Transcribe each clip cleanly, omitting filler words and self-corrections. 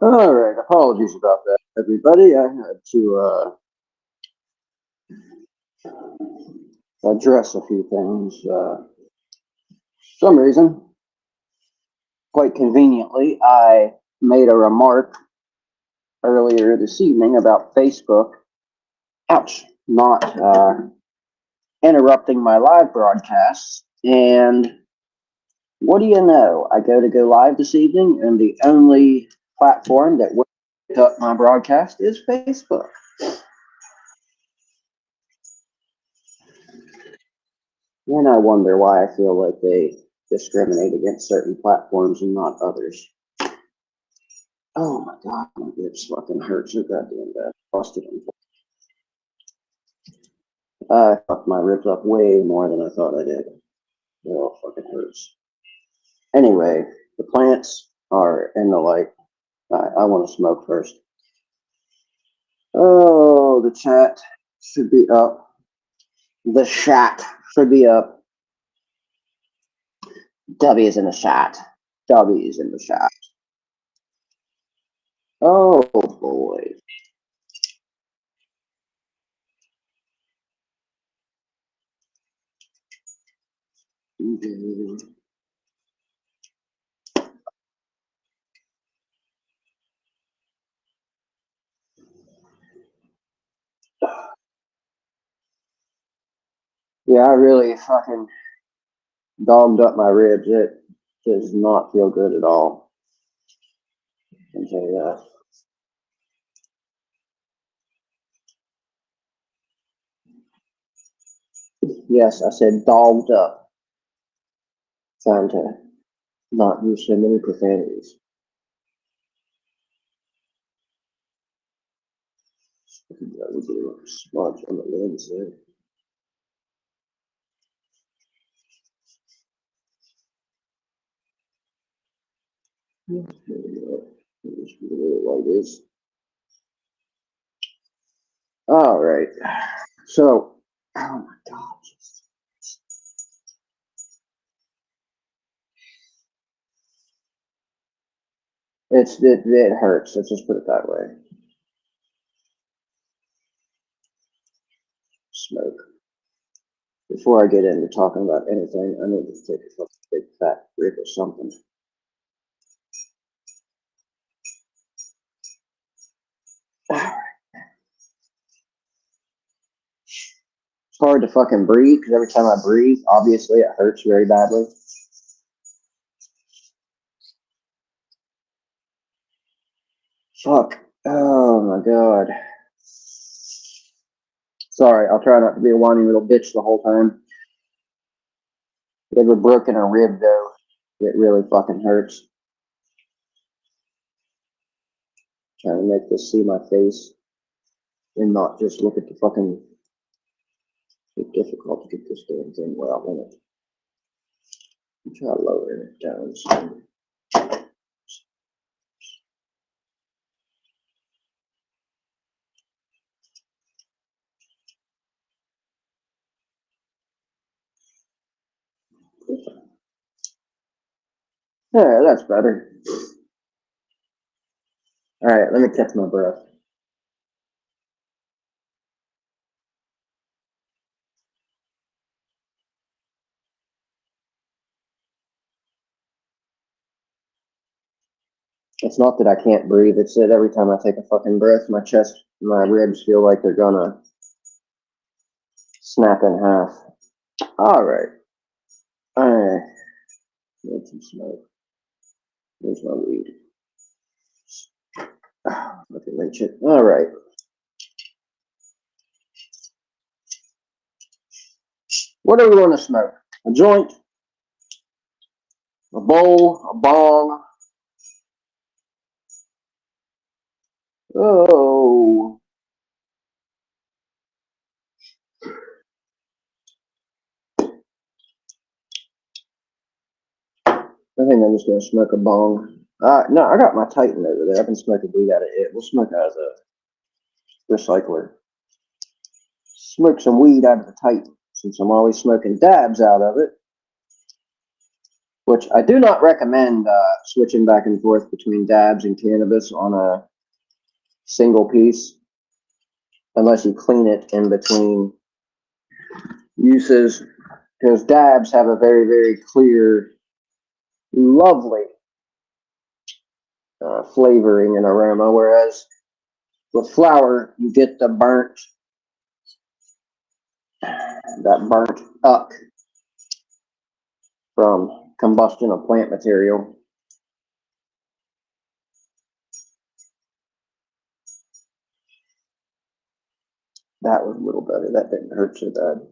All right, apologies about that, everybody. I had to address a few things. For some reason, quite conveniently, I made a remark earlier this evening about Facebook. Ouch! Not interrupting my live broadcasts. And what do you know? I go live this evening, and the only platform that will pick up my broadcast is Facebook. And I wonder why I feel like they discriminate against certain platforms and not others. Oh my god, my ribs fucking hurt so goddamn bad. Busted them. I fucked my ribs up way more than I thought I did. It all fucking hurts. Anyway, the plants are in the light. I want to smoke first. Oh, the chat should be up. The chat should be up. W is in the chat. W is in the chat. Oh boy. Yeah, I really fucking dogged up my ribs. It does not feel good at all. I can tell you that. Yes, I said dogged up. Trying to not use so many profanities. That would be a smudge on the lens there. All right. So, oh my God. It hurts. Let's just put it that way. Smoke. Before I get into talking about anything, I need to take a big fat rip or something. It's hard to fucking breathe because every time I breathe, obviously it hurts very badly. Fuck. Oh my god. Sorry, I'll try not to be a whiny little bitch the whole time. If you ever broken a rib though, it really fucking hurts. Trying to make this see my face and not just look at the fucking. It's difficult to get this damn thing where I want it. Try lowering it down some. Yeah, that's better. All right, let me catch my breath. It's not that I can't breathe. It's that every time I take a fucking breath, my chest, my ribs feel like they're gonna snap in half. All right. Need some smoke. There's my weed. Look at my chip. All right. What do we want to smoke? A joint? A bowl? A bong? Oh. I think I'm just going to smoke a bong. No, I got my Titan over there. I've been smoking weed out of it. We'll smoke out of the recycler. Smoke some weed out of the Titan since I'm always smoking dabs out of it. which I do not recommend switching back and forth between dabs and cannabis on a single piece unless you clean it in between uses, because dabs have a very, very clear, lovely flavoring and aroma, whereas with flower you get the burnt, that burnt up from combustion of plant material. That was a little better. That didn't hurt so bad.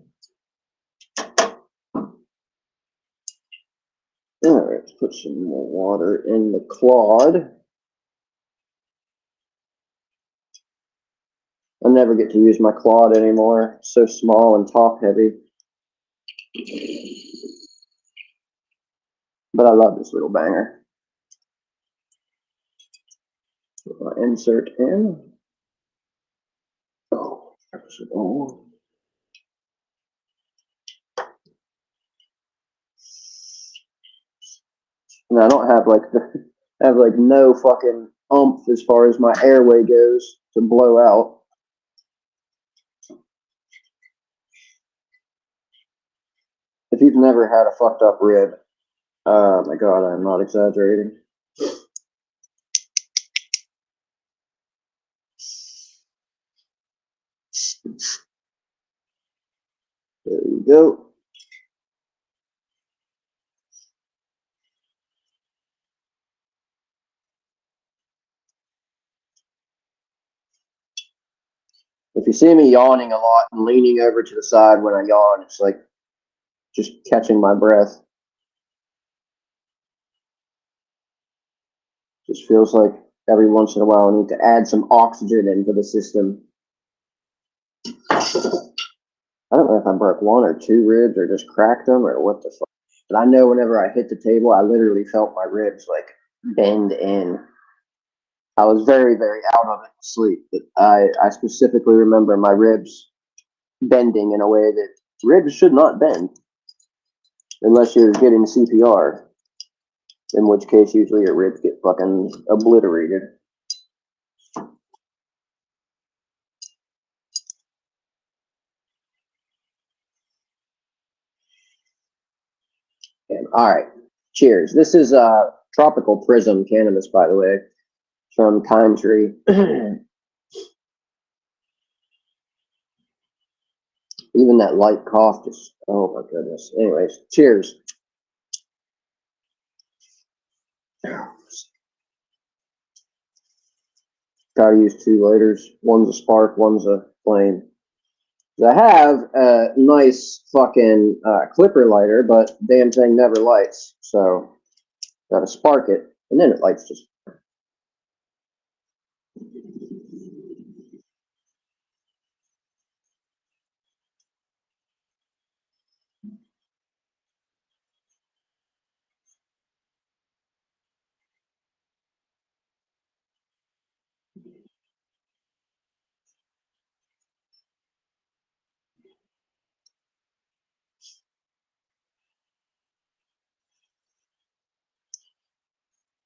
All right, let's put some more water in the clod. I never get to use my clod anymore. It's so small and top heavy. But I love this little banger. Put my insert in. Oh, and I don't have like I have like no fucking oomph as far as my airway goes to blow out. If you've never had a fucked up rib, oh my god, I'm not exaggerating. There you go. If you see me yawning a lot and leaning over to the side when I yawn, it's like just catching my breath. Just feels like every once in a while I need to add some oxygen into the system. I don't know if I broke one or two ribs or just cracked them or what the fuck. But I know whenever I hit the table, I literally felt my ribs like bend in. I was very, very out of it sleep, but I specifically remember my ribs bending in a way that ribs should not bend unless you're getting CPR, in which case usually your ribs get fucking obliterated. And, all right, cheers. This is tropical Prism cannabis, by the way, from Pastry. Even that light cough just, oh my goodness. Anyways, cheers. Gotta use two lighters. One's a spark, one's a flame. I have a nice fucking clipper lighter, but damn thing never lights. So gotta spark it, and then it lights just.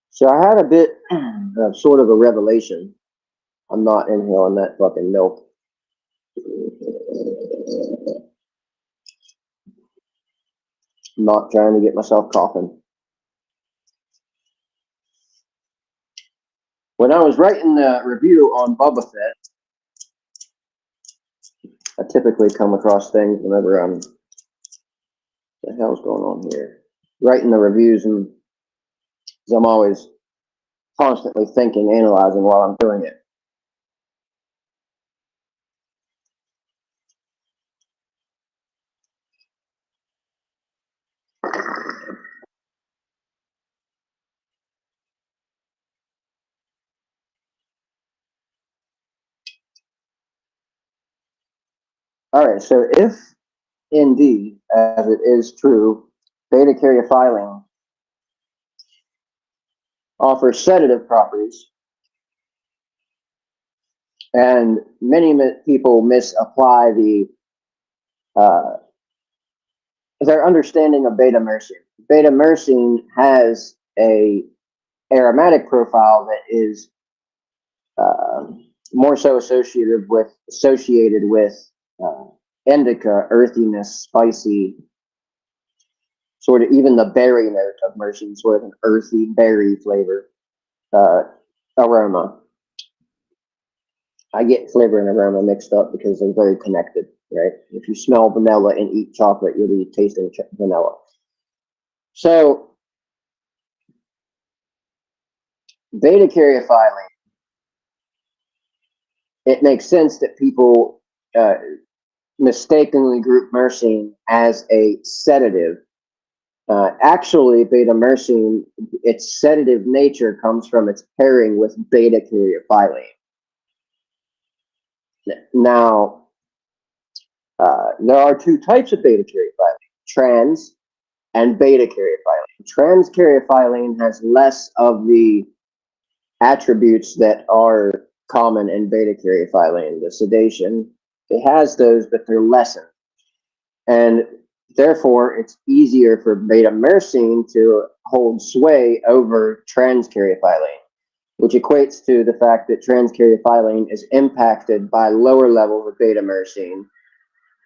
So I had a bit of sort of a revelation. I'm not inhaling that fucking milk. I'm not trying to get myself coughing. When I was writing the review on Boba Fett, I typically come across things whenever I'm, what the hell's going on here? Writing the reviews, and I'm always constantly thinking, analyzing while I'm doing it. All right, so if indeed, as it is true, beta caryophyllene offers sedative properties, and many people misapply their understanding of beta-myrcene. beta-myrcene has a aromatic profile that is more so associated with indica, earthiness, spicy, sort of even the berry note of myrcene, sort of an earthy berry flavor aroma. I get flavor and aroma mixed up because they're very connected, right? If you smell vanilla and eat chocolate, you'll be tasting vanilla. So, beta-caryophyllene, it makes sense that people mistakenly group myrcene as a sedative. Actually, beta-myrcene, its sedative nature comes from its pairing with beta-caryophyllene. Now, there are two types of beta-caryophyllene, trans and beta-caryophyllene. Trans-caryophyllene has less of the attributes that are common in beta-caryophyllene. The sedation, it has those, but they're lessened. And therefore, it's easier for beta-myrcene to hold sway over trans-caryophyllene, which equates to the fact that trans-caryophyllene is impacted by lower levels of beta-myrcene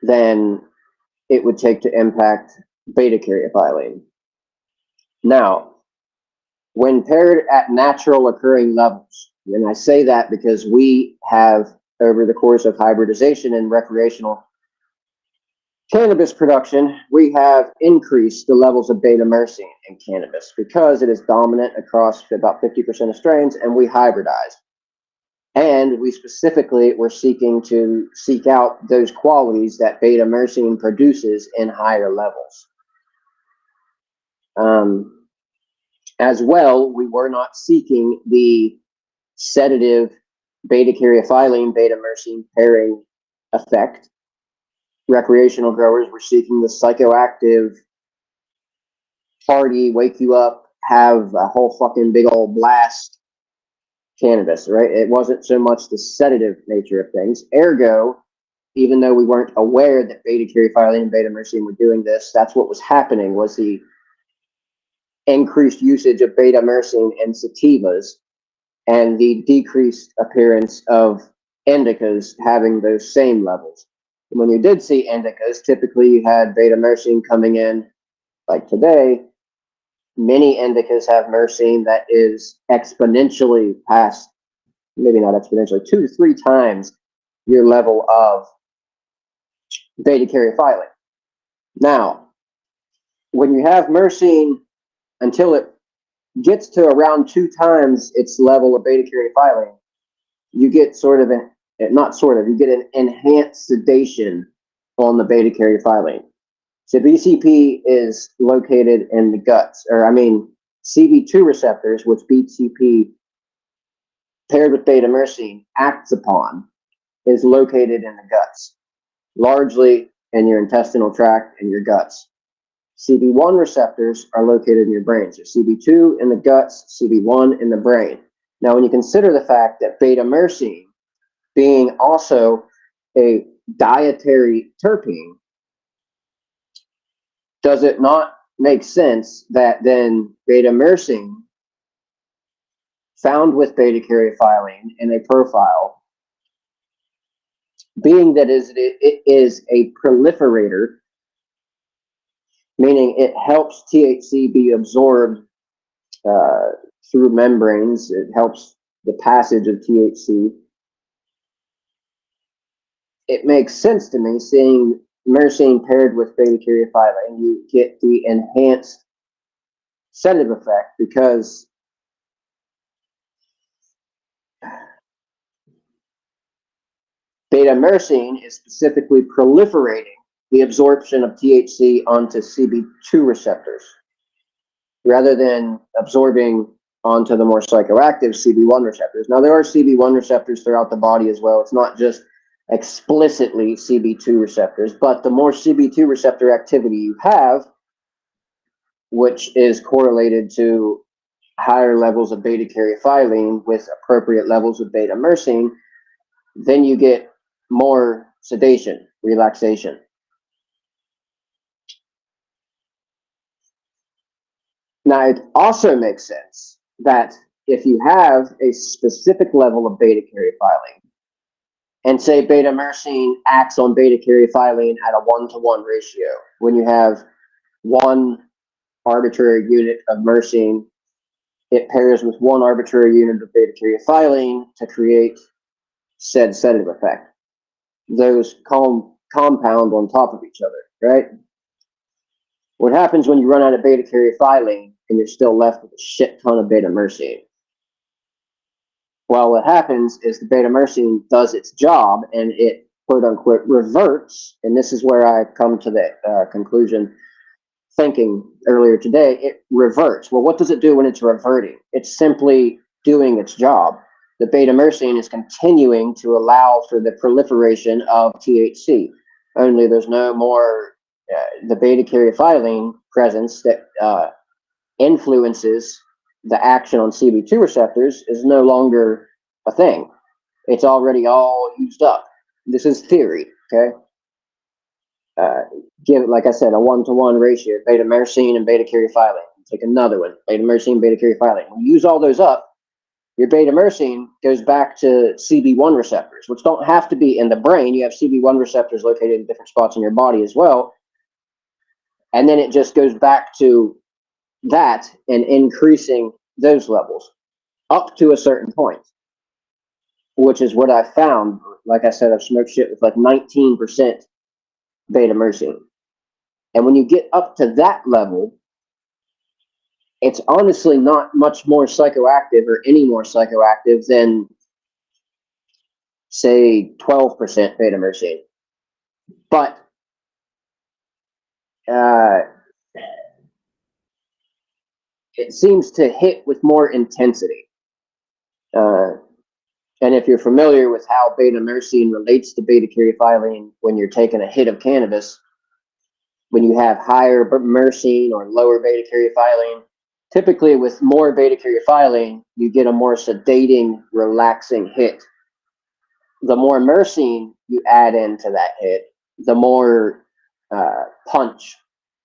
than it would take to impact beta-caryophyllene. Now, when paired at natural occurring levels, and I say that because we have, over the course of hybridization and recreational cannabis production, we have increased the levels of beta-myrcene in cannabis because it is dominant across about 50% of strains, and we hybridize. And we specifically were seeking to seek out those qualities that beta-myrcene produces in higher levels. As well, we were not seeking the sedative beta-caryophyllene beta-myrcene pairing effect. Recreational growers were seeking the psychoactive, party, wake you up, have a whole fucking big old blast cannabis, right? It wasn't so much the sedative nature of things. Ergo, even though we weren't aware that beta-caryophyllene and beta-myrcene were doing this, that's what was happening, was the increased usage of beta-myrcene in sativas and the decreased appearance of indicas having those same levels. And when you did see indicas, typically you had beta-myrcene coming in, like today. Many indicas have myrcene that is exponentially past, maybe not exponentially, 2 to 3 times your level of beta-caryophyllene. Now, when you have myrcene, until it gets to around 2 times its level of beta-caryophyllene, you get sort of you get an enhanced sedation on the beta-caryophyllene. So BCP is located in the guts, CB2 receptors, which BCP paired with beta-myrcene acts upon, is located in the guts, largely in your intestinal tract and your guts. CB1 receptors are located in your brain. So CB2 in the guts, CB1 in the brain. Now, when you consider the fact that beta-myrcene, being also a dietary terpene, does it not make sense that then beta-myrcene found with beta-caryophyllene in a profile, being that it is a proliferator, meaning it helps THC be absorbed through membranes, it helps the passage of THC. It makes sense to me, seeing myrcene paired with beta-caryophyllene, you get the enhanced sedative effect because beta-myrcene is specifically proliferating the absorption of THC onto CB2 receptors rather than absorbing onto the more psychoactive CB1 receptors. Now, there are CB1 receptors throughout the body as well. It's not just explicitly CB2 receptors, but the more CB2 receptor activity you have, which is correlated to higher levels of beta-caryophyllene with appropriate levels of beta-myrcene, then you get more sedation, relaxation. Now, it also makes sense that if you have a specific level of beta caryophyllene, and say beta-myrcene acts on beta caryophyllene at a 1-to-1 ratio, when you have one arbitrary unit of myrcene, it pairs with one arbitrary unit of beta caryophyllene to create said sedative effect. Those compound on top of each other, right? What happens when you run out of beta caryophyllene and you're still left with a shit ton of beta-myrcene? Well, what happens is the beta-myrcene does its job and it quote unquote reverts. And this is where I come to the conclusion thinking earlier today. It reverts. Well, what does it do when it's reverting? It's simply doing its job. The beta-myrcene is continuing to allow for the proliferation of THC. Only there's no more the beta caryophyllene presence that influences the action on CB2 receptors is no longer a thing. It's already all used up. This is theory, okay? Give it, like I said, a 1-to-1 ratio, beta-myrcene and beta caryophyllene. Take another one, beta-myrcene, beta caryophyllene. When you use all those up, your beta-myrcene goes back to CB1 receptors, which don't have to be in the brain. You have CB1 receptors located in different spots in your body as well. And then it just goes back to that and increasing those levels up to a certain point, which is what I found. Like I said, I've smoked shit with like 19% beta-myrcene. And when you get up to that level, it's honestly not much more psychoactive or any more psychoactive than, say, 12% beta-myrcene. But it seems to hit with more intensity. And if you're familiar with how beta-myrcene relates to beta caryophyllene when you're taking a hit of cannabis, when you have higher myrcene or lower beta caryophyllene, typically with more beta caryophyllene, you get a more sedating, relaxing hit. The more myrcene you add into that hit, the more punch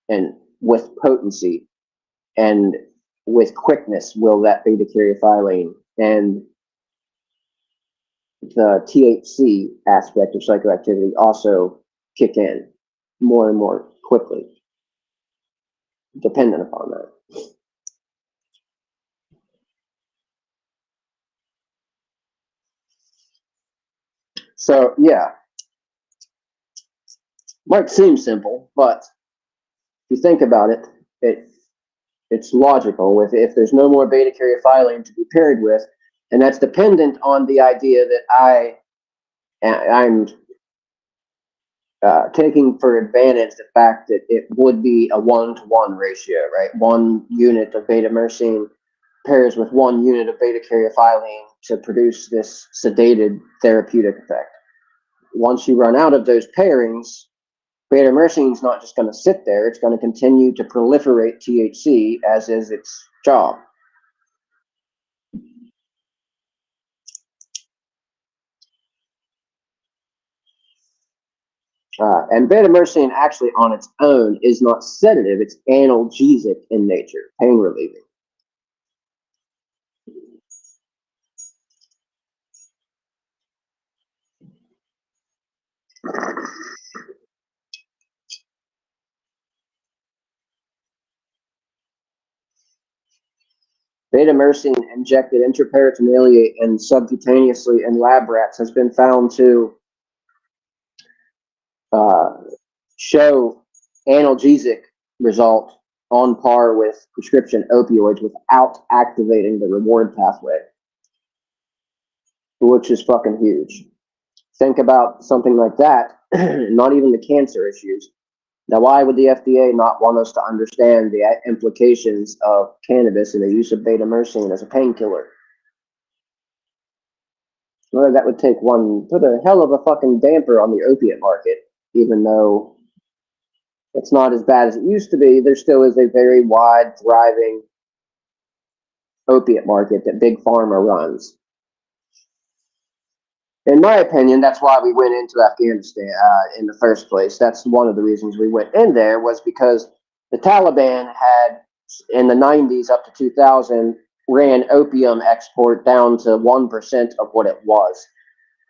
and with potency and with quickness will that beta caryophyllene and the THC aspect of psychoactivity also kick in more and more quickly, dependent upon that. So, yeah, might seem simple, but if you think about it, it's logical. If there's no more beta caryophyllene to be paired with, and that's dependent on the idea that I'm taking for advantage the fact that it would be a 1-to-1 ratio, right? 1 unit of beta-myrcene pairs with 1 unit of beta caryophyllene to produce this sedated therapeutic effect. Once you run out of those pairings, beta-myrcene is not just going to sit there. It's going to continue to proliferate THC, as is its job. And beta-myrcene actually on its own is not sedative. It's analgesic in nature, pain relieving. Beta-myrcene injected intraperitoneally and subcutaneously in lab rats has been found to show analgesic result on par with prescription opioids without activating the reward pathway, which is fucking huge. Think about something like that, not even the cancer issues. Now, why would the FDA not want us to understand the implications of cannabis and the use of beta-myrcene as a painkiller? Well, that would put a hell of a fucking damper on the opiate market, even though it's not as bad as it used to be. There still is a very wide, thriving opiate market that Big Pharma runs. In my opinion, that's why we went into Afghanistan in the first place. That's one of the reasons we went in there, was because the Taliban had in the 90s up to 2000 ran opium export down to 1% of what it was.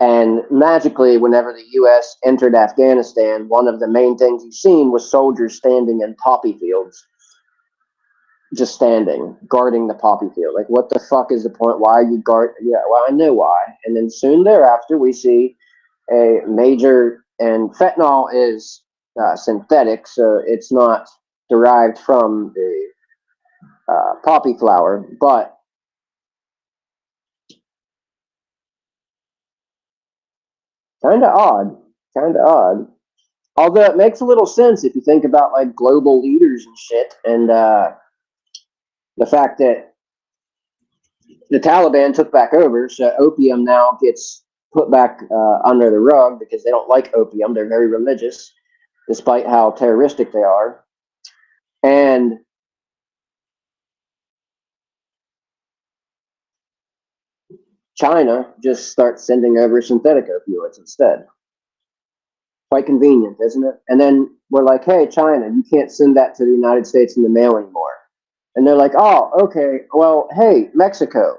And magically, whenever the U.S. entered Afghanistan, one of the main things you've seen was soldiers standing in poppy fields. Just standing, guarding the poppy field. Like, what the fuck is the point? Why are you guard? Yeah, well, I know why. And then soon thereafter, we see a major, and fentanyl is synthetic, so it's not derived from the poppy flower, but kind of odd. Although it makes a little sense if you think about like global leaders and shit, and the fact that the Taliban took back over, so opium now gets put back under the rug because they don't like opium. They're very religious, despite how terroristic they are. And China just starts sending over synthetic opioids instead. Quite convenient, isn't it? And then we're like, hey, China, you can't send that to the United States in the mail anymore. And they're like, oh, okay, well, hey, Mexico,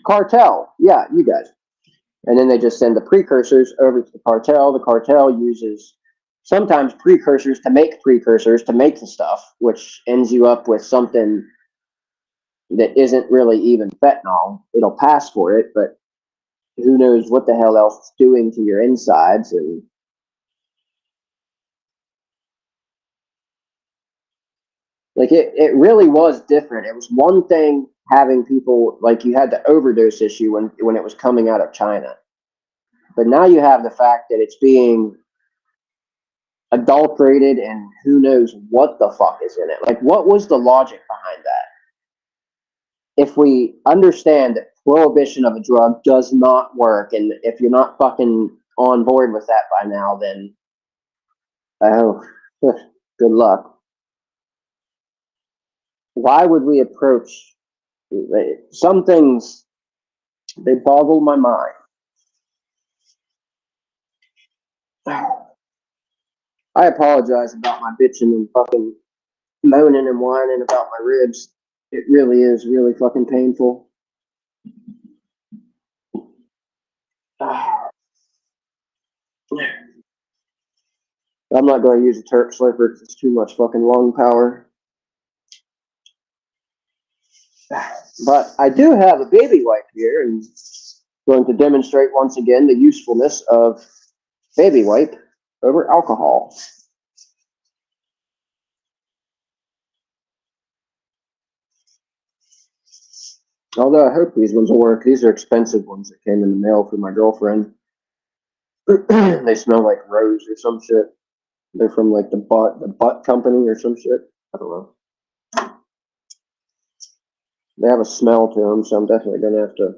cartel, yeah, you guys. And then they just send the precursors over to the cartel. The cartel uses sometimes precursors to make the stuff, which ends you up with something that isn't really even fentanyl. It'll pass for it, but who knows what the hell else it's doing to your insides. And like it really was different. It was one thing having people, like, you had the overdose issue when it was coming out of China, but now you have the fact that it's being adulterated and who knows what the fuck is in it. Like, what was the logic behind that? If we understand that prohibition of a drug does not work, and if you're not fucking on board with that by now, then oh, good luck. Why would we approach some things? They boggle my mind. I apologize about my bitching and fucking moaning and whining about my ribs. It really is really fucking painful. I'm not going to use a Turk slipper because it's too much fucking lung power. But I do have a baby wipe here, and going to demonstrate once again the usefulness of baby wipe over alcohol. Although I hope these ones will work. These are expensive ones that came in the mail from my girlfriend. They smell like rose or some shit. They're from like the butt company or some shit. I don't know. They have a smell to them, so I'm definitely going to have to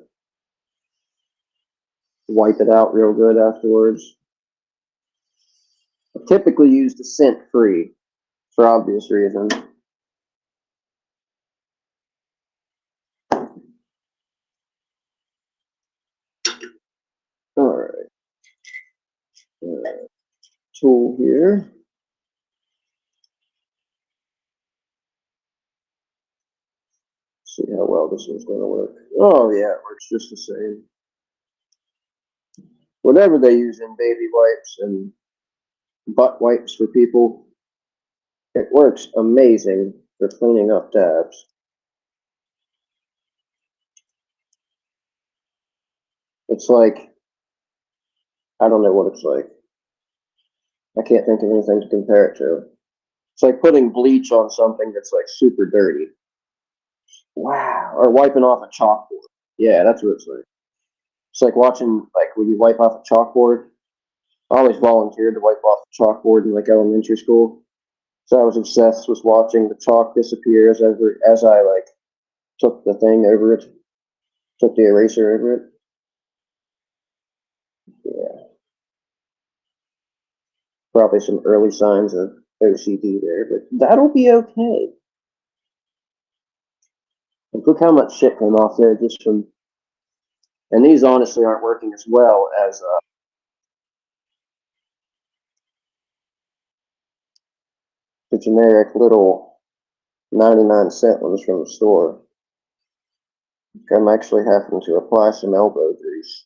wipe it out real good afterwards. I typically use the scent-free for obvious reasons. All right. Tool here. See how well this one's going to work. Oh yeah, it works just the same. Whatever they use in baby wipes and butt wipes for people, it works amazing for cleaning up tabs. It's like, I don't know what it's like. I can't think of anything to compare it to. It's like putting bleach on something that's like super dirty. Wow. Or wiping off a chalkboard. Yeah, that's what it's like. It's like watching, like, when you wipe off a chalkboard. I always volunteered to wipe off the chalkboard in like elementary school. So I was obsessed with watching the chalk disappear as I like took the thing over it, took the eraser over it. Yeah. Probably some early signs of OCD there, but that'll be okay. And look how much shit came off there just from, and these honestly aren't working as well as the generic little 99-cent ones from the store. I'm actually having to apply some elbow grease.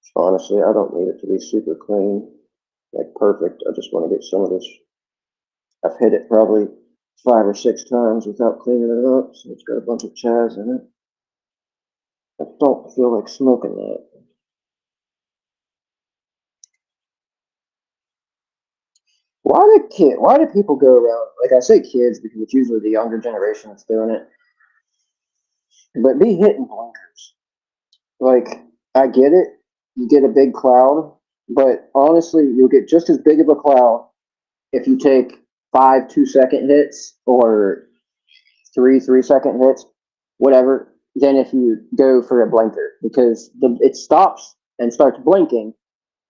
So honestly, I don't need it to be super clean, like perfect. I just want to get some of this. I've hit it probably 5 or 6 times without cleaning it up, so it's got a bunch of chaz in it. I don't feel like smoking that. Why do people go around, like I say kids because it's usually the younger generation that's doing it, but be hitting blinkers. Like, I get it, you get a big cloud, but honestly, you'll get just as big of a cloud if you take 5 2-second hits or 3 3-second hits, whatever, than if you go for a blinker, because it stops and starts blinking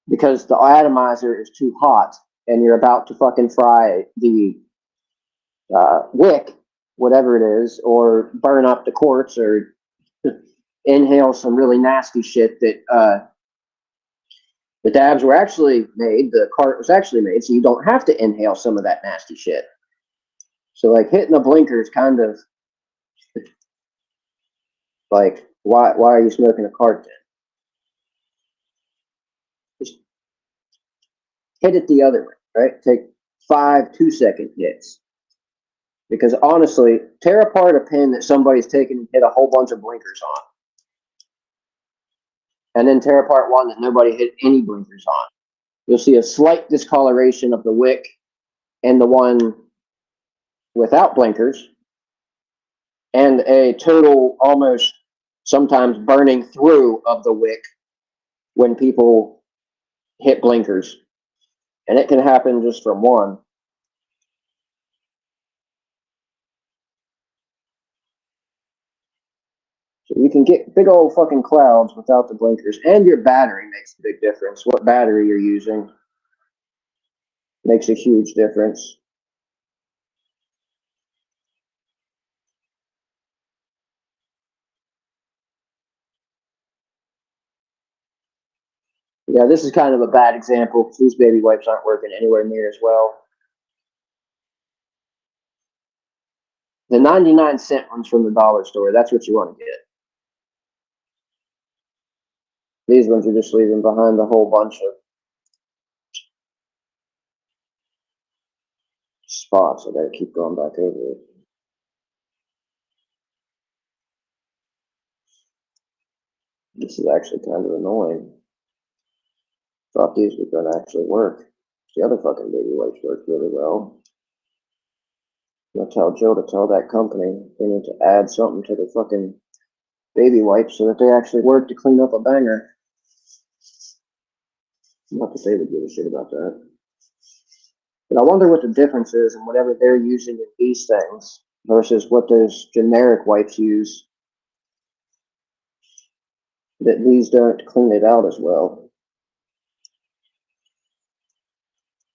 because the atomizer is too hot and you're about to fucking fry the wick, whatever it is, or burn up the quartz or inhale some really nasty shit that the dabs were actually made, the cart was actually made, so you don't have to inhale some of that nasty shit. So, like, hitting a blinker is kind of like, why are you smoking a cart then? Just hit it the other way, right? Take 5 2-second hits. Because honestly, tear apart a pin that somebody's taken and hit a whole bunch of blinkers on. And then tear apart one that nobody hit any blinkers on. You'll see a slight discoloration of the wick and the one without blinkers, and a total almost sometimes burning through of the wick when people hit blinkers. And it can happen just from one. So you can get big old fucking clouds without the blinkers, and your battery makes a big difference. What battery you're using makes a huge difference. Yeah, this is kind of a bad example because these baby wipes aren't working anywhere near as well. The 99-cent ones from the dollar store, that's what you want to get. These ones are just leaving behind a whole bunch of spots. I gotta keep going back over it. This is actually kind of annoying. Thought these were gonna actually work. The other fucking baby wipes work really well. I'm gonna tell Joe to tell that company they need to add something to the fucking baby wipes so that they actually work to clean up a banger. Not that they would give a shit about that. But I wonder what the difference is in whatever they're using in these things versus what those generic wipes use, that these don't clean it out as well.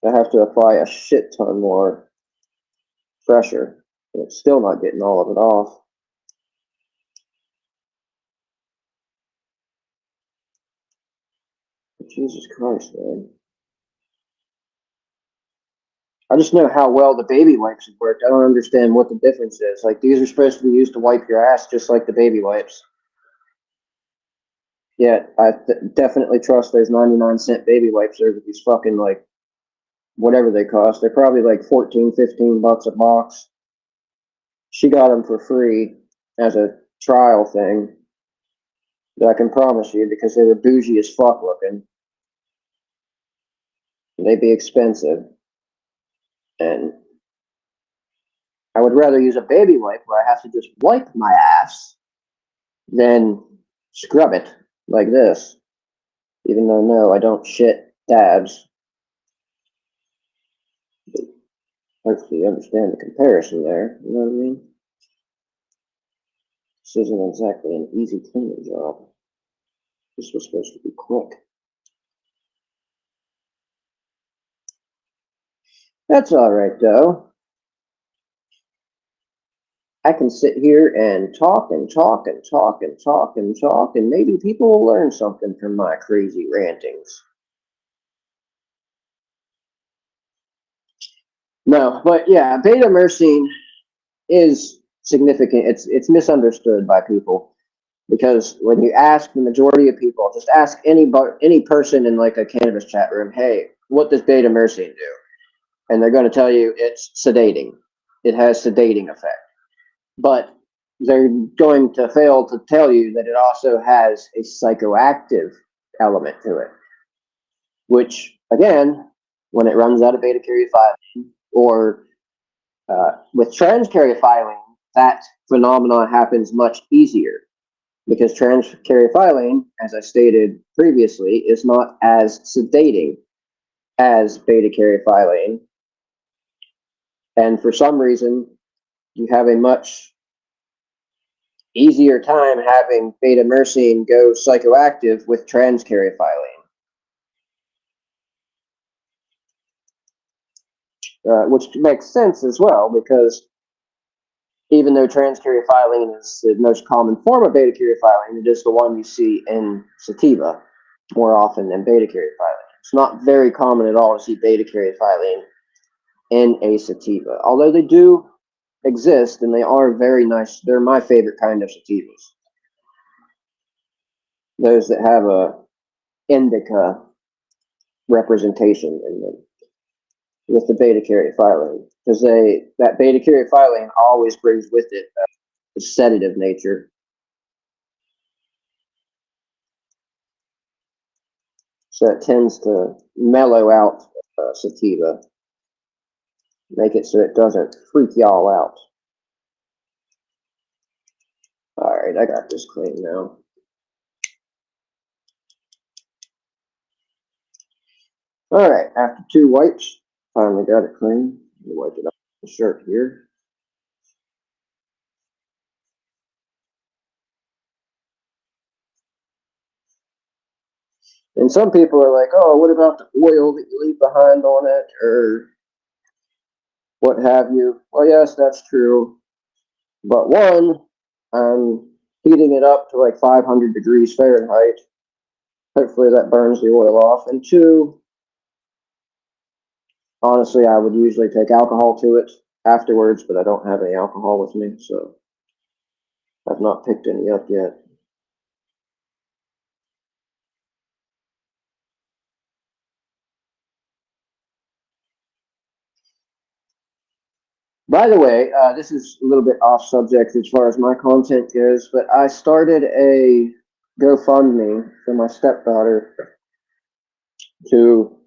I have to apply a shit ton more pressure, and it's still not getting all of it off. But Jesus Christ, man. I just know how well the baby wipes have worked. I don't understand what the difference is. Like, these are supposed to be used to wipe your ass just like the baby wipes. Yeah, I definitely trust those 99-cent baby wipes over these fucking, like, whatever they cost. They're probably like 14, 15 bucks a box. She got them for free as a trial thing. That I can promise you, because they were bougie as fuck looking. They'd be expensive. And I would rather use a baby wipe where I have to just wipe my ass than scrub it like this. Even though, no, I don't shit dabs. But hopefully you understand the comparison there. You know what I mean? This isn't exactly an easy cleaning job. This was supposed to be quick. That's all right, though. I can sit here and talk and talk and talk and talk and talk, and maybe people will learn something from my crazy rantings. No, but yeah, beta-myrcene is significant. It's misunderstood by people because when you ask the majority of people, just ask any person in like a cannabis chat room, hey, what does beta-myrcene do? And they're going to tell you it's sedating. It has sedating effect. But they're going to fail to tell you that it also has a psychoactive element to it, which, again, when it runs out of beta-caryophyllene or with trans-caryophyllene, that phenomenon happens much easier because trans-caryophyllene, as I stated previously, is not as sedating as beta-caryophyllene. And for some reason, you have a much easier time having beta-myrcene go psychoactive with trans-caryophyllene, which makes sense as well because even though trans-caryophyllene is the most common form of beta-caryophyllene, it is the one you see in sativa more often than beta-caryophyllene. It's not very common at all to see beta-caryophyllene in a sativa, although they do exist and they are very nice. They're my favorite kind of sativas. Those that have a indica representation in them with the beta-caryophyllene, because that beta-caryophyllene always brings with it a sedative nature. So it tends to mellow out sativa, make it so it doesn't freak y'all out. All right, I got this clean now. All right, after 2 wipes, finally got it clean. Let me wipe it off the shirt here. And some people are like, oh, what about the oil that you leave behind on it or what have you? Well, yes, that's true. But one, I'm heating it up to like 500 degrees Fahrenheit. Hopefully that burns the oil off. And two, honestly, I would usually take alcohol to it afterwards, but I don't have any alcohol with me, so I've not picked any up yet. By the way, this is a little bit off subject as far as my content goes, but I started a GoFundMe for my stepdaughter to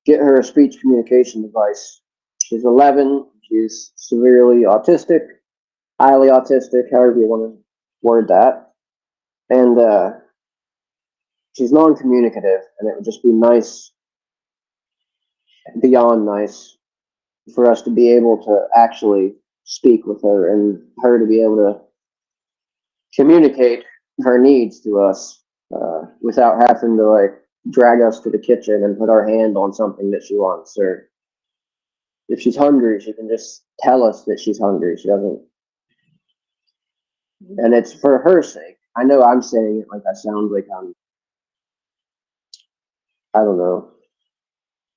get her a speech communication device. She's 11. She's severely autistic, highly autistic, however you want to word that. And she's non-communicative, and it would just be nice, beyond nice, for us to be able to actually speak with her and her to be able to communicate her needs to us without having to like drag us to the kitchen and put our hand on something that she wants. Or if she's hungry, she can just tell us that she's hungry. She doesn't, and it's for her sake. I know I'm saying it like I sound like I don't know.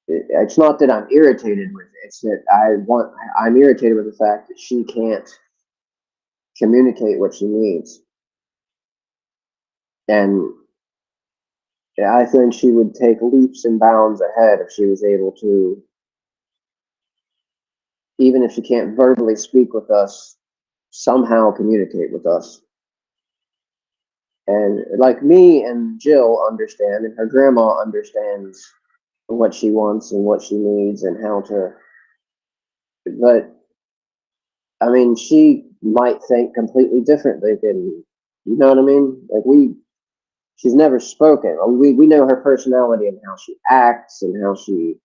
It's not that I'm irritated with it. It's that I'm irritated with the fact that she can't communicate what she needs. And I think she would take leaps and bounds ahead if she was able to, even if she can't verbally speak with us, somehow communicate with us. And like me and Jill understand, and her grandma understands what she wants and what she needs and how to, but I mean, she might think completely differently than, you know what I mean? Like she's never spoken. We know her personality and how she acts and how she,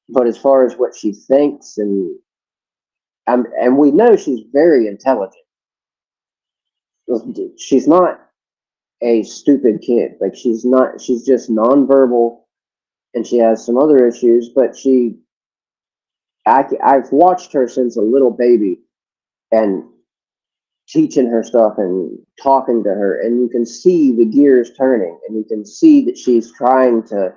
but as far as what she thinks and we know she's very intelligent. She's not a stupid kid. Like she's just nonverbal and she has some other issues, but I've watched her since a little baby and teaching her stuff and talking to her, and you can see the gears turning and you can see that she's trying to,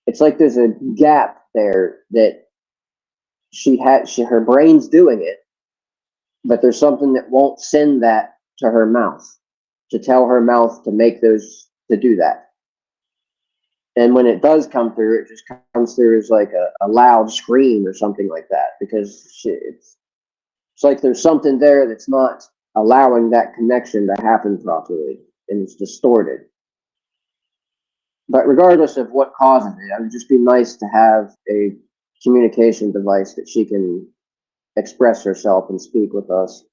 it's like there's a gap there that her brain's doing it, but there's something that won't send that to her mouth, to tell her mouth to make those, to do that. And when it does come through, it just comes through as like a loud scream or something like that, because it's like there's something there that's not allowing that connection to happen properly, and it's distorted. But regardless of what causes it, it would just be nice to have a communication device that she can express herself and speak with us,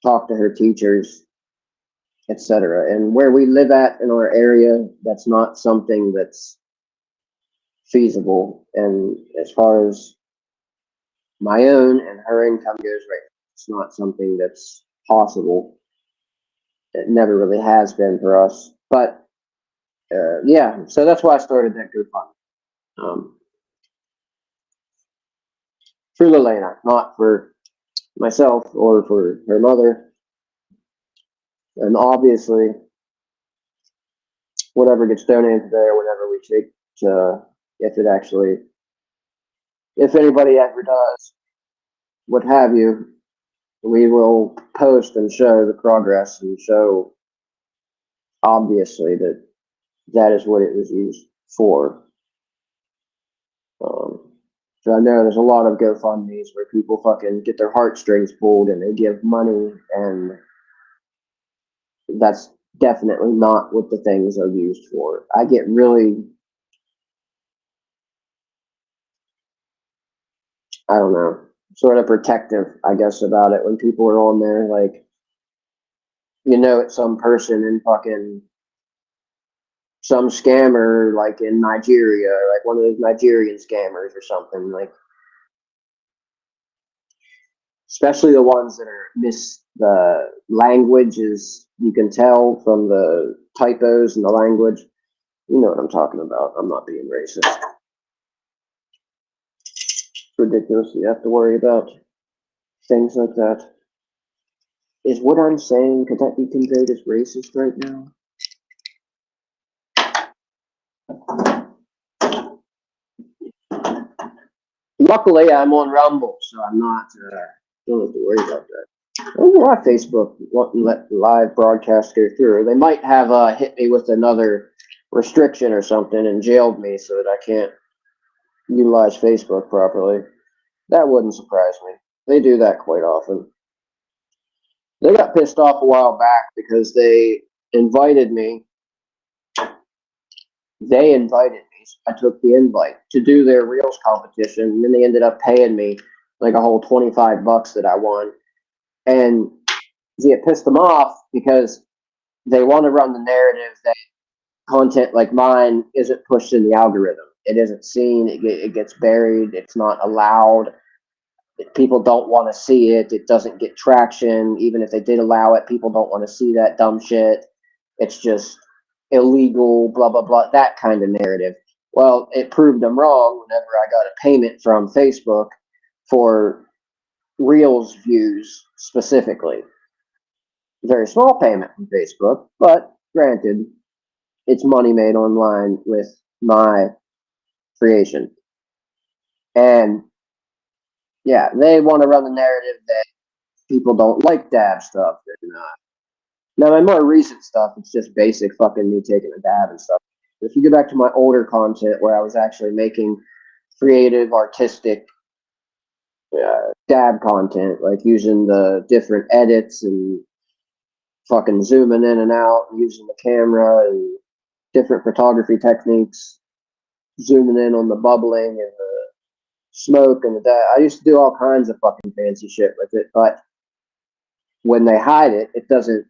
talk to her teachers, etc. And where we live at in our area, that's not something that's feasible. And as far as my own and her income goes, right, it's not something that's possible. It never really has been for us. But yeah, so that's why I started that GoFundMe. For Lelena, not for myself or for her mother. And obviously, whatever gets donated there, whenever we take, if anybody ever does, what have you, we will post and show the progress and show, obviously, that that is what it was used for. So I know there's a lot of GoFundMes where people fucking get their heartstrings pulled and they give money, and that's definitely not what the things are used for. I get really, I don't know, sort of protective, I guess, about it when people are on there. Like, it's some person in fucking some scammer, like in Nigeria, like one of those Nigerian scammers or something. Like, especially the ones that are the language is, you can tell from the typos in the language. You know what I'm talking about. I'm not being racist. It's ridiculous. You have to worry about things like that. Is what I'm saying, could that be conveyed as racist right now? Luckily, I'm on Rumble, so I'm not, don't have to worry about that. I don't know why Facebook wouldn't let live broadcasts go through. They might have hit me with another restriction or something and jailed me so that I can't utilize Facebook properly. That wouldn't surprise me. They do that quite often. They got pissed off a while back because they invited me. I took the invite to do their Reels competition, and then they ended up paying me like a whole $25 that I won. And it pissed them off because they want to run the narrative that content like mine isn't pushed in the algorithm. It isn't seen. It gets buried. It's not allowed. People don't want to see it. It doesn't get traction. Even if they did allow it, people don't want to see that dumb shit. It's just illegal, blah, blah, blah, that kind of narrative. Well, it proved them wrong whenever I got a payment from Facebook for Reels views specifically. Very small payment from Facebook, but granted, it's money made online with my creation. And yeah, they want to run the narrative that people don't like dab stuff. Now, my more recent stuff, it's just basic fucking me taking a dab and stuff. If you go back to my older content where I was actually making creative, artistic dab content, like using the different edits and fucking zooming in and out, using the camera and different photography techniques, zooming in on the bubbling and the smoke and the dab. I used to do all kinds of fucking fancy shit with it, but when they hide it, it doesn't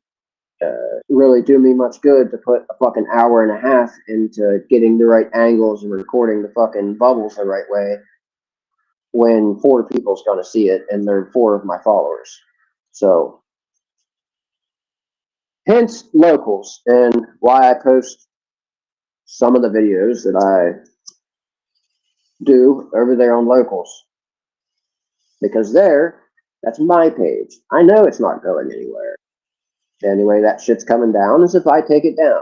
really do me much good to put a fucking hour and a half into getting the right angles and recording the fucking bubbles the right way when 4 people's gonna see it and they're 4 of my followers. So hence locals, and why I post some of the videos that I do over there on locals, because that's my page. I know it's not going anywhere. The only way that shit's coming down is if I take it down.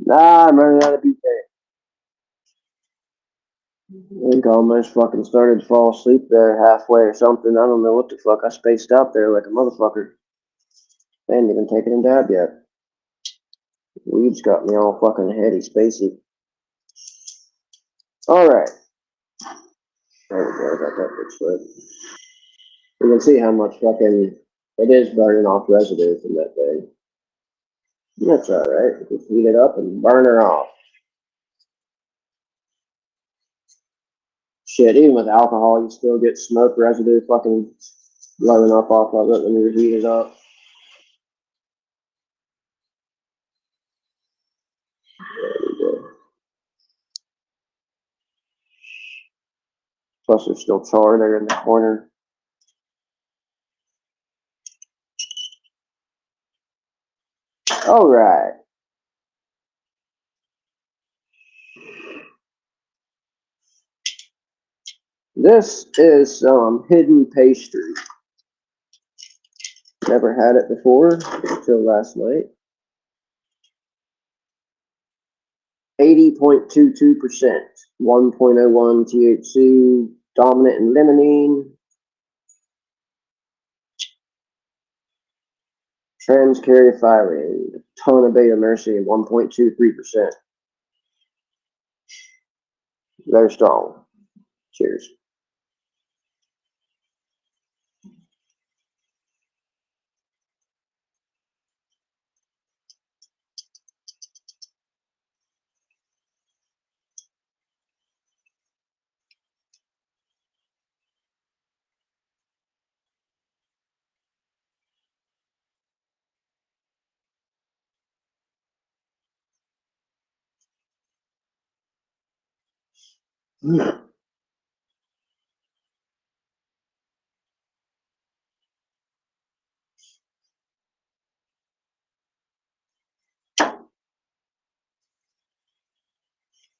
Nah, I'm running out of butane. I think I almost fucking started to fall asleep there halfway or something. I don't know what the fuck. I spaced out there like a motherfucker. I ain't even taken a dab yet. Weed's got me all fucking heady spacey. Alright. There we go, got that fixed right. You can see how much fucking it is burning off residue from that thing. That's alright. Just heat it up and burn her off. Shit, even with alcohol, you still get smoke residue fucking blowing up off of it when you heat it up. There we go. Plus there's still char there in the corner. Alright. This is some hidden pastry. Never had it before until last night. 80.22%, 1.01 THC, dominant in limonene, trans caryophyllene, a ton of beta-myrcene, 1.23%. Very strong. Cheers.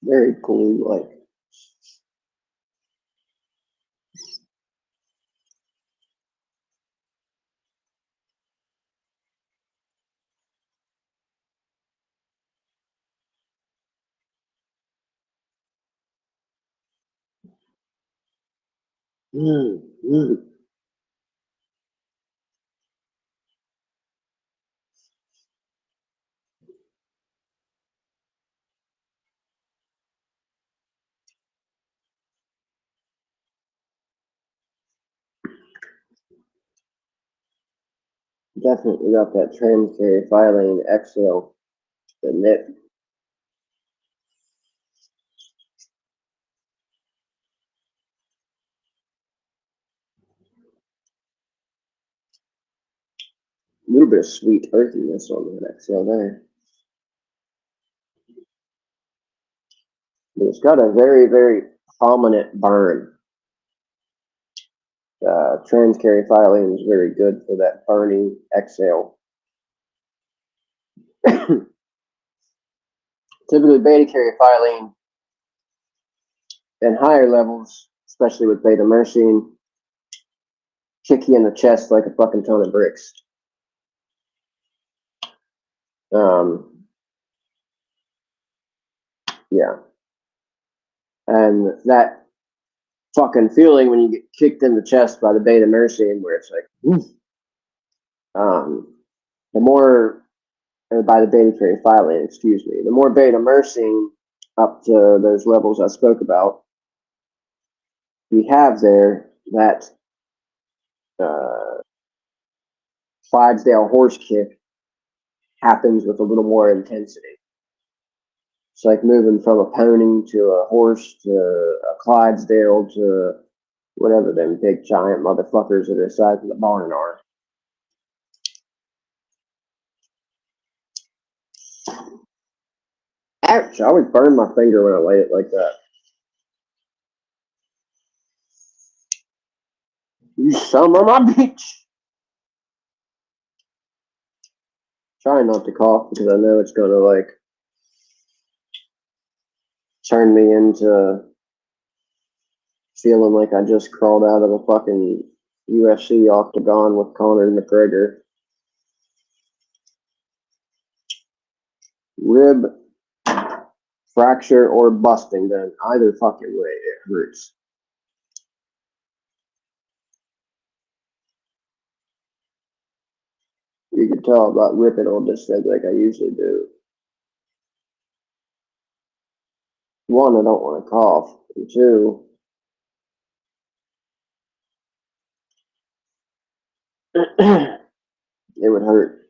Very cool, like. Definitely got that trans caryophyllene exhale, the nip. A little bit of sweet earthiness on that exhale there. But it's got a very, very prominent burn. Trans caryophyllene is very good for that burning exhale. Typically, beta caryophyllene in higher levels, especially with beta-myrcene, kick you in the chest like a fucking ton of bricks. Yeah. And that fucking feeling when you get kicked in the chest by the beta-myrcene, where it's like, the more, or by the beta caryophyllene, excuse me, the more beta-myrcene up to those levels I spoke about, you have there that Clydesdale horse kick happens with a little more intensity. It's like moving from a pony to a horse to a Clydesdale to whatever them big giant motherfuckers that are the size of the barn are. Ouch, I always burn my finger when I lay it like that. You son of my bitch. Trying not to cough because I know it's gonna like turn me into feeling like I just crawled out of a fucking UFC octagon with Conor McGregor. Rib fracture or busting, then either fucking way it hurts. You can tell I'm not ripping on this thing like I usually do. One, I don't want to cough. And two, it would hurt.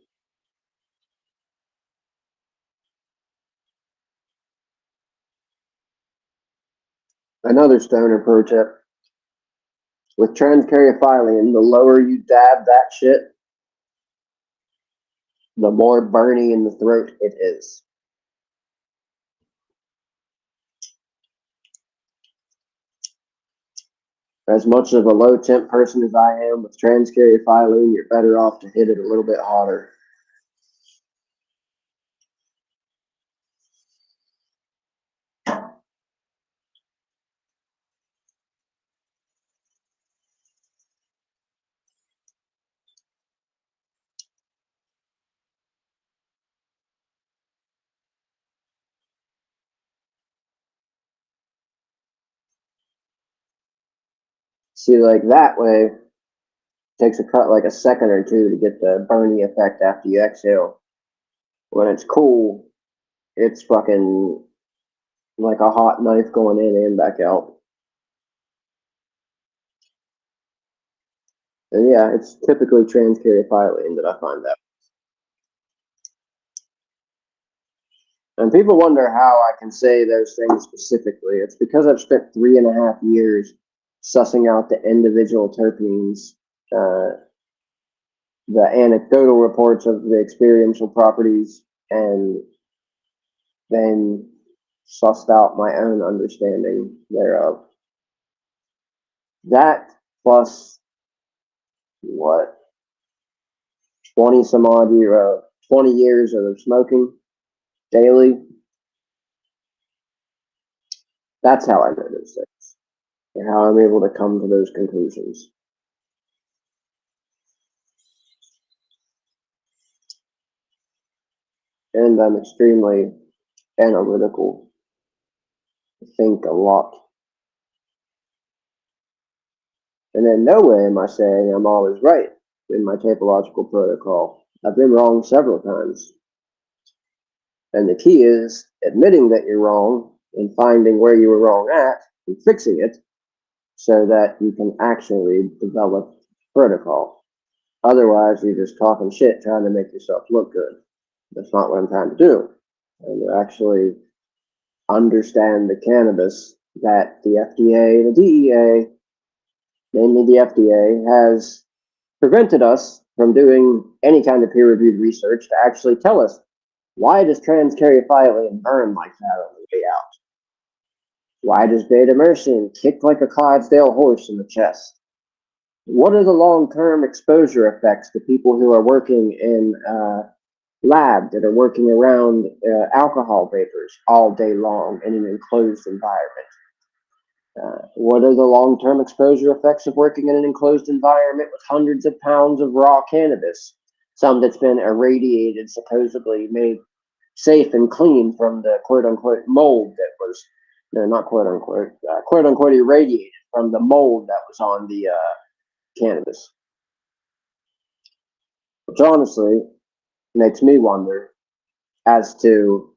Another stoner pro tip. With Caryophyllene, the lower you dab that shit, the more burny in the throat it is. As much of a low temp person as I am with Caryophyllene, you're better off to hit it a little bit hotter. See, like that way, it takes like a second or two to get the burny effect after you exhale. When it's cool, it's fucking like a hot knife going in and back out. And yeah, it's typically Caryophyllene that I find that. And people wonder how I can say those things specifically. It's because I've spent 3.5 years sussing out the individual terpenes, the anecdotal reports of the experiential properties, and then sussed out my own understanding thereof. That plus what 20 some odd 20 years of smoking daily. That's how I know those things and how I'm able to come to those conclusions. And I'm extremely analytical. I think a lot. And in no way am I saying I'm always right in my typological protocol. I've been wrong several times. And the key is admitting that you're wrong and finding where you were wrong at and fixing it so that you can actually develop protocol. Otherwise, you're just talking shit trying to make yourself look good. That's not what I'm trying to do. And to actually understand the cannabis that the FDA, the DEA, mainly the FDA, has prevented us from doing any kind of peer-reviewed research to actually tell us, why does Caryophyllene burn like that on the way out? Why does beta-myrcene kick like a Clydesdale horse in the chest? What are the long-term exposure effects to people who are working in lab, that are working around alcohol vapors all day long in an enclosed environment? What are the long-term exposure effects of working in an enclosed environment with hundreds of pounds of raw cannabis, some that's been irradiated, supposedly made safe and clean from the quote-unquote mold that was, no, not quote-unquote, quote-unquote irradiated from the mold that was on the cannabis? Which honestly makes me wonder as to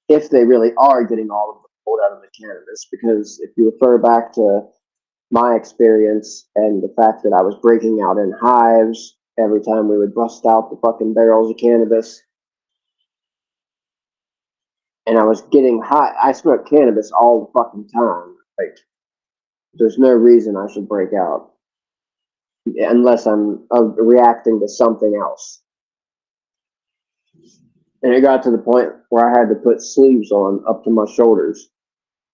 if they really are getting all of the mold out of the cannabis, because if you refer back to my experience and the fact that I was breaking out in hives every time we would bust out the fucking barrels of cannabis, and I was getting high. I smoke cannabis all the fucking time. Like, there's no reason I should break out unless I'm reacting to something else. And it got to the point where I had to put sleeves on up to my shoulders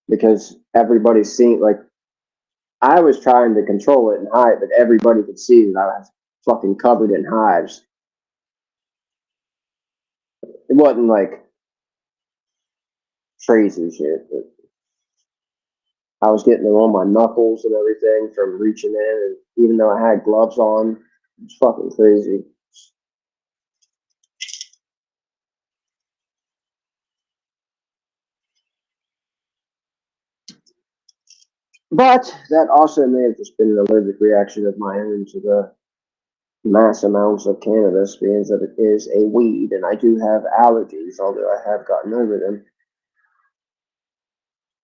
because everybody seen, like, I was trying to control it and hide, but everybody could see that I was fucking covered in hives. It wasn't like crazy shit, but I was getting them on my knuckles and everything from reaching in, and even though I had gloves on, it's fucking crazy. But that also may have just been an allergic reaction of my own to the mass amounts of cannabis, being that it is a weed, and I do have allergies, although I have gotten over them.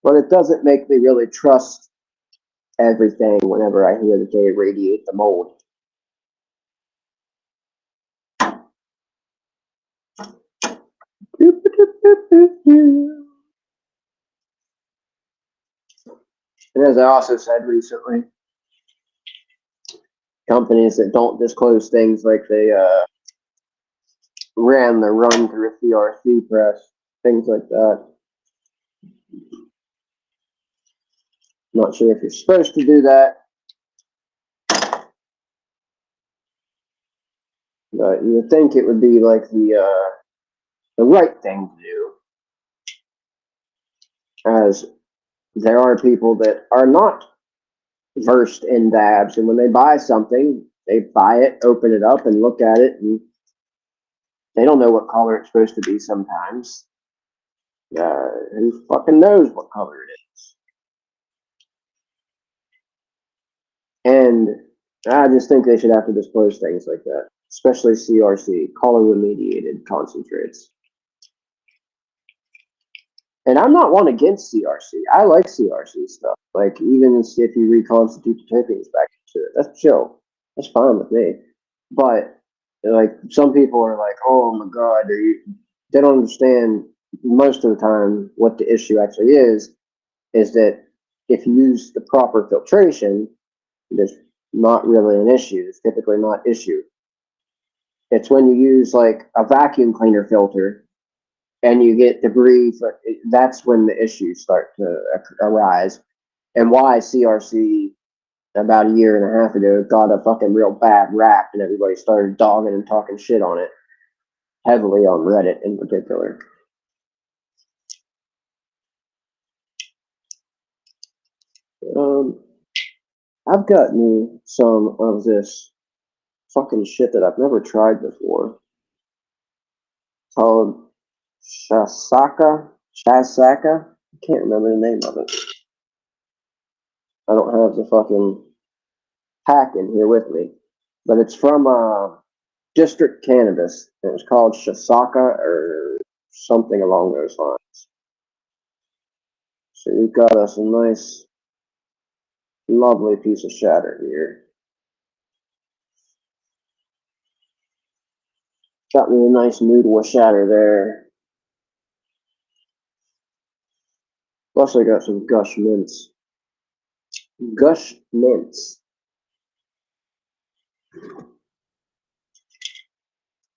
But it doesn't make me really trust everything whenever I hear that they irradiate the mold. And as I also said recently, companies that don't disclose things like they ran the run through a CRC press, things like that. Not sure if you're supposed to do that, but you would think it would be like the right thing to do, as there are people that are not versed in dabs, and when they buy something, they buy it, open it up, and look at it, and they don't know what color it's supposed to be sometimes. Who fucking knows what color it is? And I just think they should have to disclose things like that, especially CRC, color-remediated concentrates. And I'm not one against CRC. I like CRC stuff. Like, even if you reconstitute the terpenes back into it, that's chill. That's fine with me. But, like, some people are like, oh my God, they don't understand most of the time what the issue actually is that if you use the proper filtration, there's not really an issue. It's typically not issue. It's when you use like a vacuum cleaner filter and you get debris, that's when the issues start to arise. And why CRC about a year and a half ago got a fucking real bad rap, and everybody started dogging and talking shit on it, heavily on Reddit in particular. I've got me some of this fucking shit that I've never tried before, called Shasaka. I can't remember the name of it. I don't have the fucking pack in here with me, but it's from District Cannabis, and it's called Shasaka or something along those lines. So we've got us a nice, lovely piece of shatter here. Got me a nice noodle of shatter there. Plus I got some Gush mints. Gush mints.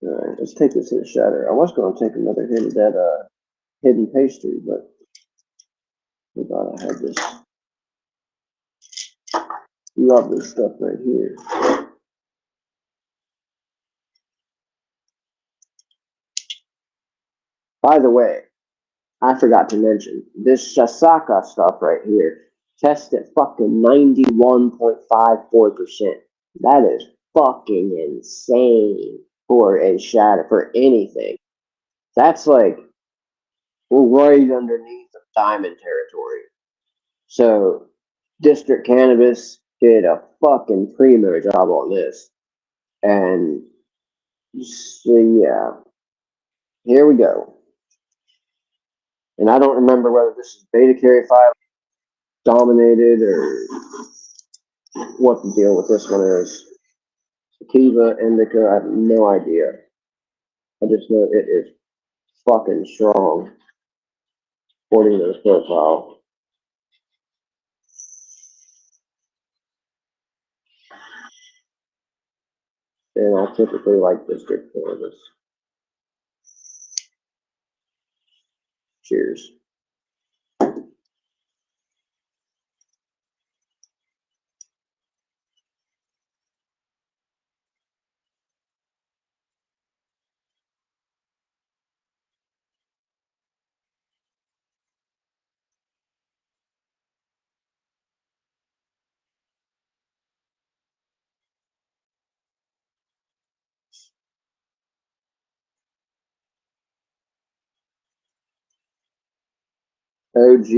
Alright, let's take this hit shatter. I was going to take another hit of that hidden pastry, but I thought I had this lovely stuff right here. By the way, I forgot to mention, this Shasaka stuff right here tests at fucking 91.54%. That is fucking insane for a shatter, for anything. That's like right underneath the diamond territory. So, District Cannabis did a fucking primo job on this. And so, yeah, here we go. And I don't remember whether this is beta Caryophyllene dominated or what the deal with this one is. Sativa, indica, I have no idea. I just know it is fucking strong, according to the profile. And I typically like District Cannabis. Cheers. OG,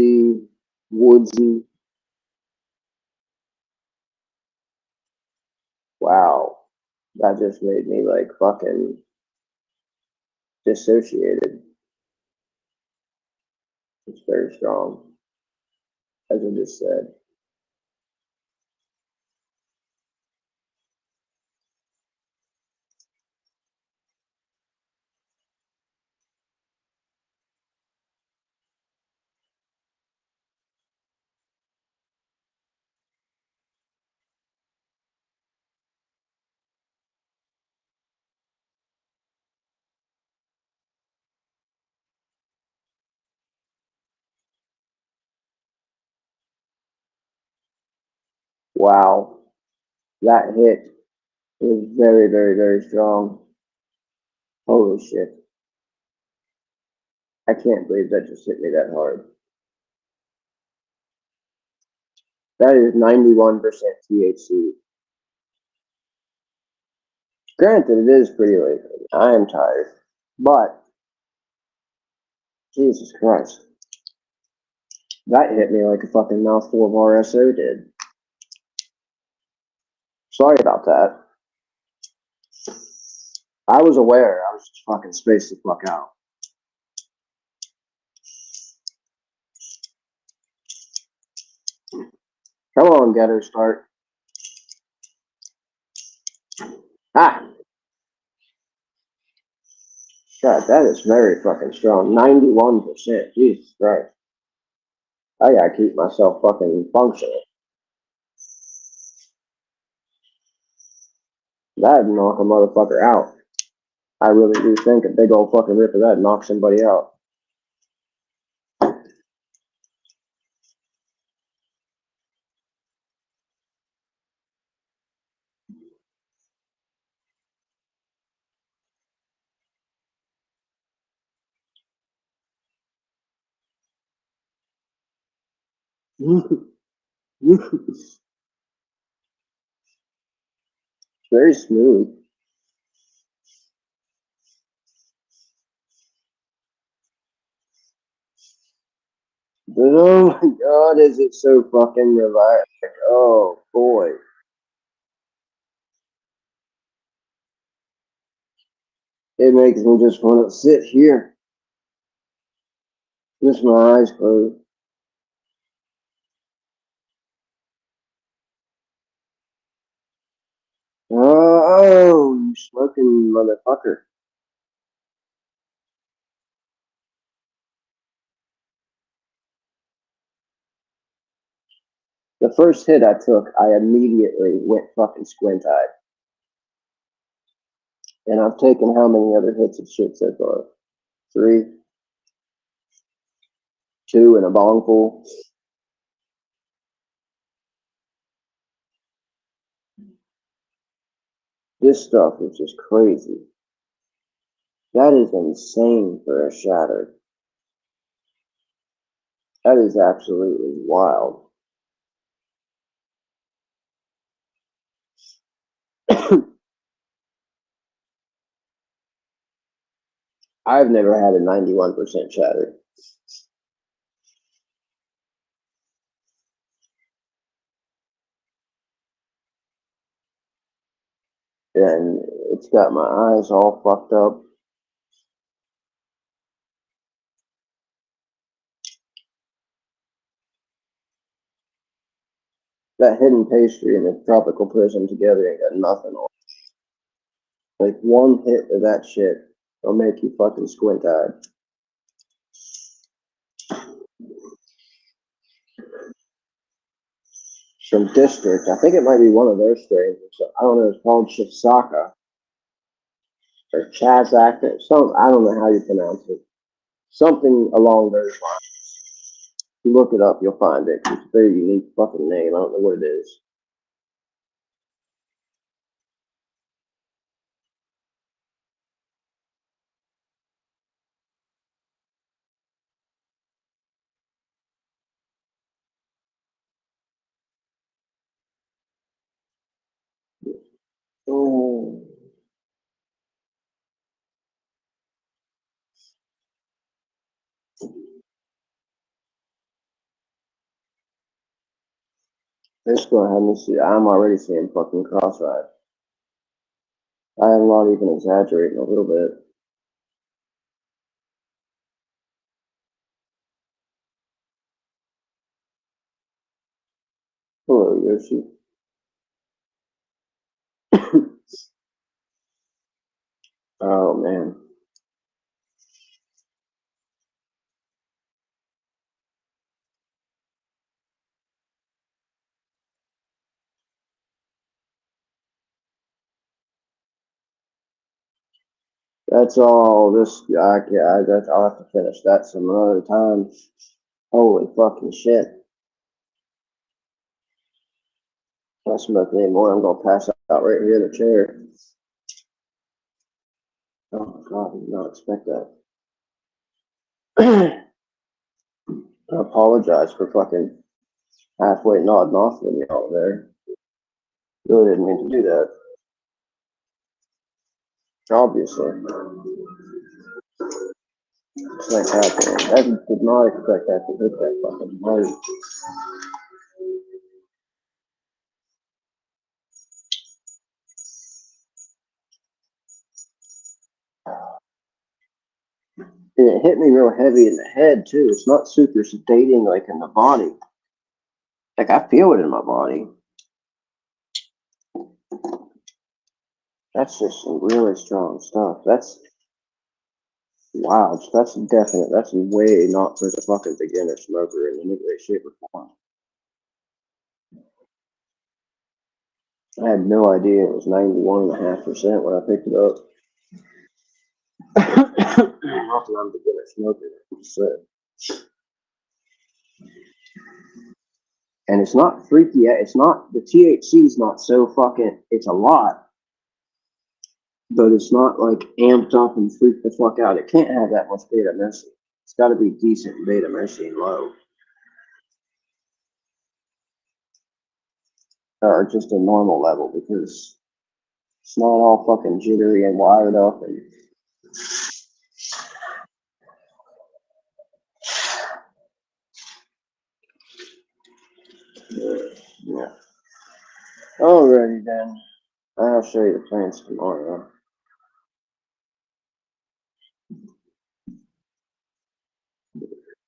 woodsy, Wow. That just made me like fucking dissociated. It's very strong, as I just said. Wow. That hit was very, very, very strong. Holy shit. I can't believe that just hit me that hard. That is 91% THC. Granted, it is pretty late. I am tired. But, Jesus Christ. That hit me like a fucking mouthful of RSO did. Sorry about that. I was aware. I was just fucking spaced the fuck out. Come on, Getter, start. Ah! God, that is very fucking strong. 91%. Jesus Christ. I gotta keep myself fucking functioning. That'd knock a motherfucker out. I really do think a big old fucking rip of that knocks somebody out. Very smooth. But oh my god, is it so fucking relaxing? Oh boy. It makes me just want to sit here. Just my eyes closed. Oh, you smoking motherfucker. The first hit I took, I immediately went fucking squint-eyed. And I've taken how many other hits of shit so far? 3, 2, and a bongful. This stuff is just crazy. That is insane for a shatter. That is absolutely wild. I've never had a 91% shatter. And it's got my eyes all fucked up. That hidden pastry and the tropical prism together ain't got nothing on. Like one hit of that shit will make you fucking squint-eyed. From District, I think it might be one of their strains. I don't know. It's called Chisaka or Chazak or something. I don't know how you pronounce it. Something along those lines. If you look it up, you'll find it. It's a very unique fucking name. I don't know what it is. Oh. Let's go ahead and see. I'm already seeing fucking cross-eyed. I'm not even exaggerating a little bit. Hello, Yoshi. Oh, man. That's all this, I'll have to finish that some other time. Holy fucking shit. If I smoke anymore, I'm gonna pass out right here in the chair. Oh my god, I did not expect that. I apologize for fucking halfway nodding off when you're out there. Really didn't mean to do that. Obviously. It's like happening. I did not expect that to hit that fucking hard. And it hit me real heavy in the head too. It's not super sedating like in the body. Like I feel it in my body. That's just some really strong stuff. That's wow. That's definite. That's way not for the fucking beginner smoker in any way, shape, or form. I had no idea it was 91.5% when I picked it up. Not that I'm a beginner smoker, so. And it's not freaky. It's not, the THC is not so fucking, it's a lot, but it's not like amped up and freak the fuck out. It can't have that much beta-myrcene. It's got to be decent beta-myrcene low. Or just a normal level, because it's not all fucking jittery and wired up. And yeah. Alrighty then. I'll show you the plants tomorrow.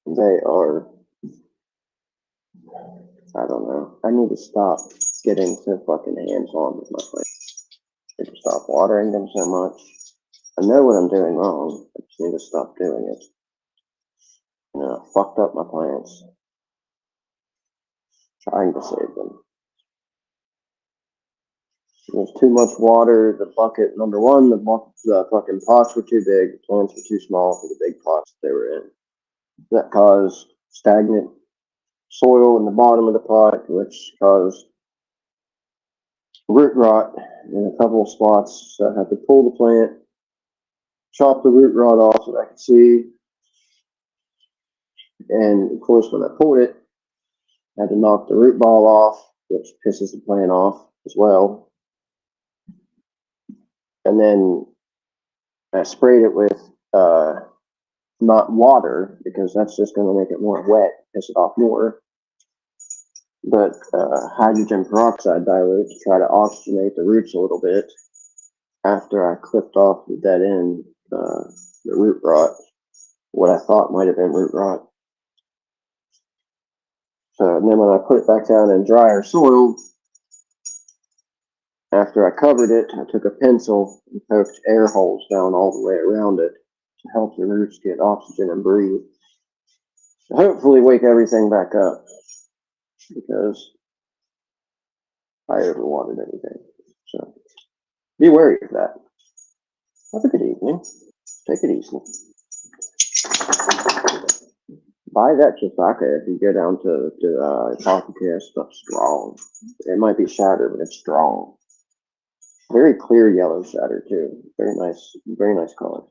They are, I don't know. I need to stop getting so fucking hands-on with my plants. I need to stop watering them so much. I know what I'm doing wrong. I just need to stop doing it. You know, I fucked up my plants. Trying to save them. There's too much water. The bucket, number one, the fucking pots were too big. The plants were too small for the big pots they were in. That caused stagnant soil in the bottom of the pot, which caused root rot in a couple of spots. So I had to pull the plant, chop the root rot off so that I could see. And of course, when I pulled it, I had to knock the root ball off, which pisses the plant off as well. And then I sprayed it with not water, because that's just going to make it more wet, piss it off more, but hydrogen peroxide dilute to try to oxygenate the roots a little bit after I clipped off the dead end, the root rot, what I thought might have been root rot. So, and then when I put it back down in drier soil, after I covered it, I took a pencil and poked air holes down all the way around it to help the roots get oxygen and breathe. To hopefully wake everything back up, because I overwatered everything. So be wary of that. Have a good evening. Take it easy. Buy that chifaka if you go down to Apothecary. Stuff's strong. It might be shatter, but it's strong. Very clear yellow shatter too. Very nice color.